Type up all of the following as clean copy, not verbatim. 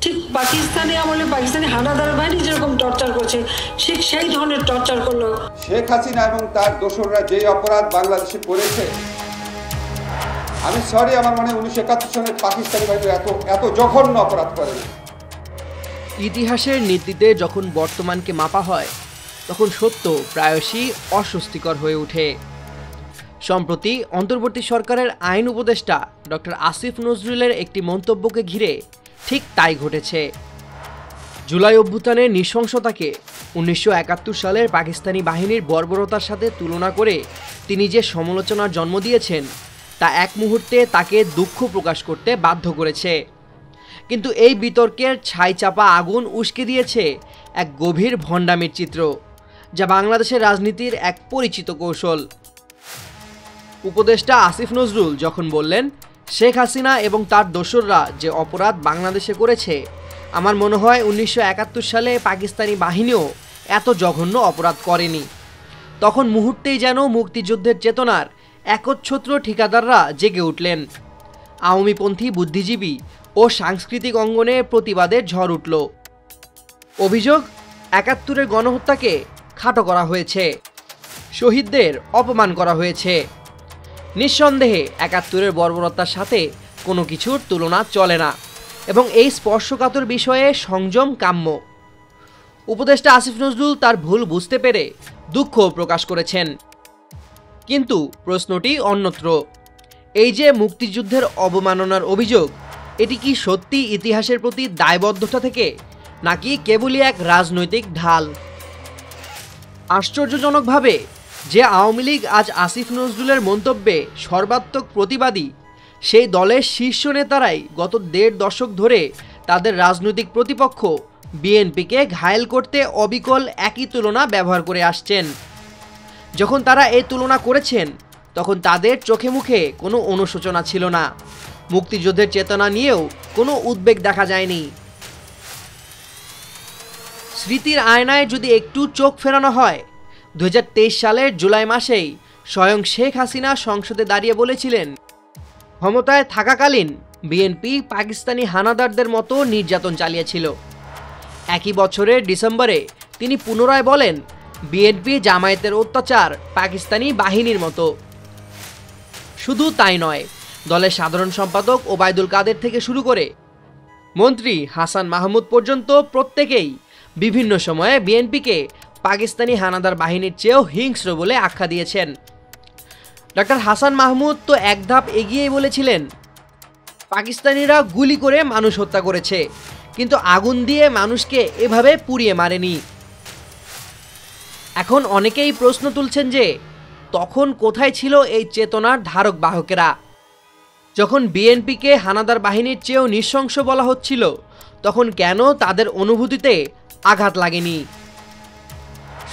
ঠিক পাকিস্তানি আমলে পাকিস্তানি হানাদার বাহিনী যেরকম টর্চার করছে ঠিক সেই ধরনের টর্চার করলো। শেখ হাসিনা এবং তার দোসররা যে অপরাধ বাংলাদেশে করেছে, আমি সরি, আমার মনে হয় 1971 সনের পাকিস্তানি বাহিনী এত জঘন্য অপরাধ করে। ইতিহাসের নীতিতে যখন বর্তমানকে মাপা হয় তখন সত্য প্রায়শই অস্বস্তিকর হয়ে ওঠে। সম্প্রতি অন্তর্বর্তী সরকারের আইন উপদেষ্টা ডক্টর আসিফ নজরুলের একটি মন্তব্যকে ঘিরে ঠিক তাই ঘটেছে। জুলাই অভ্যুত্থানের নৃশংসতাকে 1971 সালের পাকিস্তানি বাহিনীর বর্বরতার সাথে তুলনা করে তিনি যে সমালোচনার জন্ম দিয়েছেন তা এক মুহূর্তে তাকে দুঃখ প্রকাশ করতে বাধ্য করেছে। কিন্তু এই বিতর্কের ছাইচাপা আগুন উস্কে দিয়েছে এক গভীর ভণ্ডামির চিত্র, যা বাংলাদেশের রাজনীতির এক পরিচিত কৌশল। উপদেষ্টা আসিফ নজরুল যখন বললেন শেখ হাসিনা এবং তার দোসররা যে অপরাধ বাংলাদেশে করেছে, আমার মনে হয় 1971 সালে পাকিস্তানি বাহিনীও এত জঘন্য অপরাধ করেনি, তখন মুহূর্তেই যেন মুক্তিযুদ্ধের চেতনার একচ্ছত্র ঠিকাদাররা জেগে উঠলেন। আওয়ামীপন্থী বুদ্ধিজীবী ও সাংস্কৃতিক অঙ্গনে প্রতিবাদের ঝড় উঠল। অভিযোগ, 71-এর গণহত্যাকে খাটো করা হয়েছে, শহীদদের অপমান করা হয়েছে। নিঃসন্দেহে 71-এর বর্বরতার সাথে কোনো কিছুর তুলনা চলে না এবং এই স্পর্শকাতর বিষয়ে সংযম কাম্য। উপদেষ্টা আসিফ নজরুল তার ভুল বুঝতে পেরে দুঃখ প্রকাশ করেছেন, কিন্তু প্রশ্নটি অন্যত্র। এই যে মুক্তিযুদ্ধের অবমাননার অভিযোগ, এটি কি সত্যি ইতিহাসের প্রতি দায়বদ্ধতা থেকে নাকি কেবলই এক রাজনৈতিক ঢাল? আশ্চর্যজনকভাবে যে আওয়ামী লীগ আজ আসিফ নজরুলের মন্তব্যে সর্বাত্মক প্রতিবাদী, সেই দলের শীর্ষ নেতারাই গত 1.5 দশক ধরে তাদের রাজনৈতিক প্রতিপক্ষ বিএনপিকে ঘায়েল করতে অবিকল একই তুলনা ব্যবহার করে আসছেন। যখন তারা এই তুলনা করেছেন তখন তাদের চোখে মুখে কোনো অনুশোচনা ছিল না, মুক্তিযুদ্ধের চেতনা নিয়েও কোনো উদ্বেগ দেখা যায়নি। স্মৃতির আয়নায় যদি একটু চোখ ফেরানো হয়, 2023 সালের জুলাই মাসেই স্বয়ং শেখ হাসিনা সংসদে দাঁড়িয়ে বলেছিলেন ক্ষমতায় থাকাকালীন বিএনপি পাকিস্তানি হানাদারদের মতো নির্যাতন চালিয়েছিল। একই বছরের ডিসেম্বরে তিনি পুনরায় বলেন বিএনপি জামায়াতের অত্যাচার পাকিস্তানি বাহিনীর মতো। শুধু তাই নয়, দলের সাধারণ সম্পাদক ওবায়দুল কাদের থেকে শুরু করে মন্ত্রী হাসান মাহমুদ পর্যন্ত প্রত্যেকেই বিভিন্ন সময়ে বিএনপিকে পাকিস্তানি হানাদার বাহিনীর চেয়েও হিংস্র বলে আখ্যা দিয়েছেন। ডক্টর হাসান মাহমুদ তো এক ধাপ এগিয়েই বলেছিলেন পাকিস্তানিরা গুলি করে মানুষ হত্যা করেছে, কিন্তু আগুন দিয়ে মানুষকে এভাবে পুড়িয়ে মারেনি। এখন অনেকেই প্রশ্ন তুলছেন যে তখন কোথায় ছিল এই চেতনার ধারক বাহকেরা? যখন বিএনপিকে হানাদার বাহিনীর চেয়েও নৃশংস বলা হচ্ছিল, তখন কেন তাদের অনুভূতিতে আঘাত লাগেনি?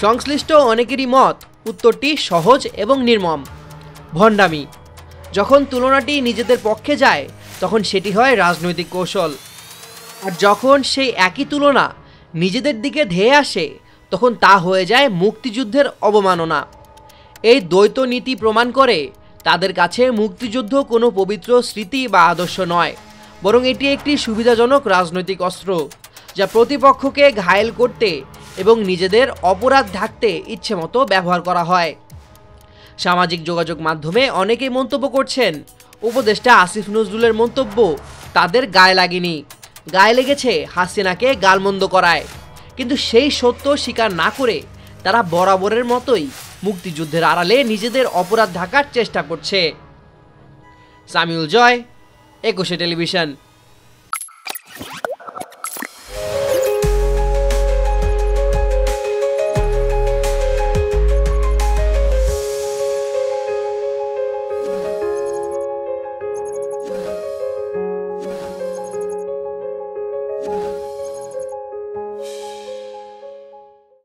সংশ্লিষ্ট অনেকেরই মত উত্তরটি সহজ এবং নির্মম, ভণ্ডামি। যখন তুলনাটি নিজেদের পক্ষে যায় তখন সেটি হয় রাজনৈতিক কৌশল, আর যখন সেই একই তুলনা নিজেদের দিকে ধেয়ে আসে তখন তা হয়ে যায় মুক্তিযুদ্ধের অবমাননা। এই দ্বৈত নীতি প্রমাণ করে তাদের কাছে মুক্তিযুদ্ধ কোনো পবিত্র স্মৃতি বা আদর্শ নয়, বরং এটি একটি সুবিধাজনক রাজনৈতিক অস্ত্র, যা প্রতিপক্ষকে ঘায়েল করতে এবং নিজেদের অপরাধ ঢাকতে ইচ্ছেমতো ব্যবহার করা হয়। সামাজিক যোগাযোগ মাধ্যমে অনেকেই মন্তব্য করছেন উপদেষ্টা আসিফ নজরুলের মন্তব্য তাদের গায়ে লাগেনি, গায়ে লেগেছে হাসিনাকে গালমন্দ করায়। কিন্তু সেই সত্য স্বীকার না করে তারা বরাবরের মতোই মুক্তিযুদ্ধের আড়ালে নিজেদের অপরাধ ঢাকার চেষ্টা করছে। সামিউল জয়, 21 টেলিভিশন।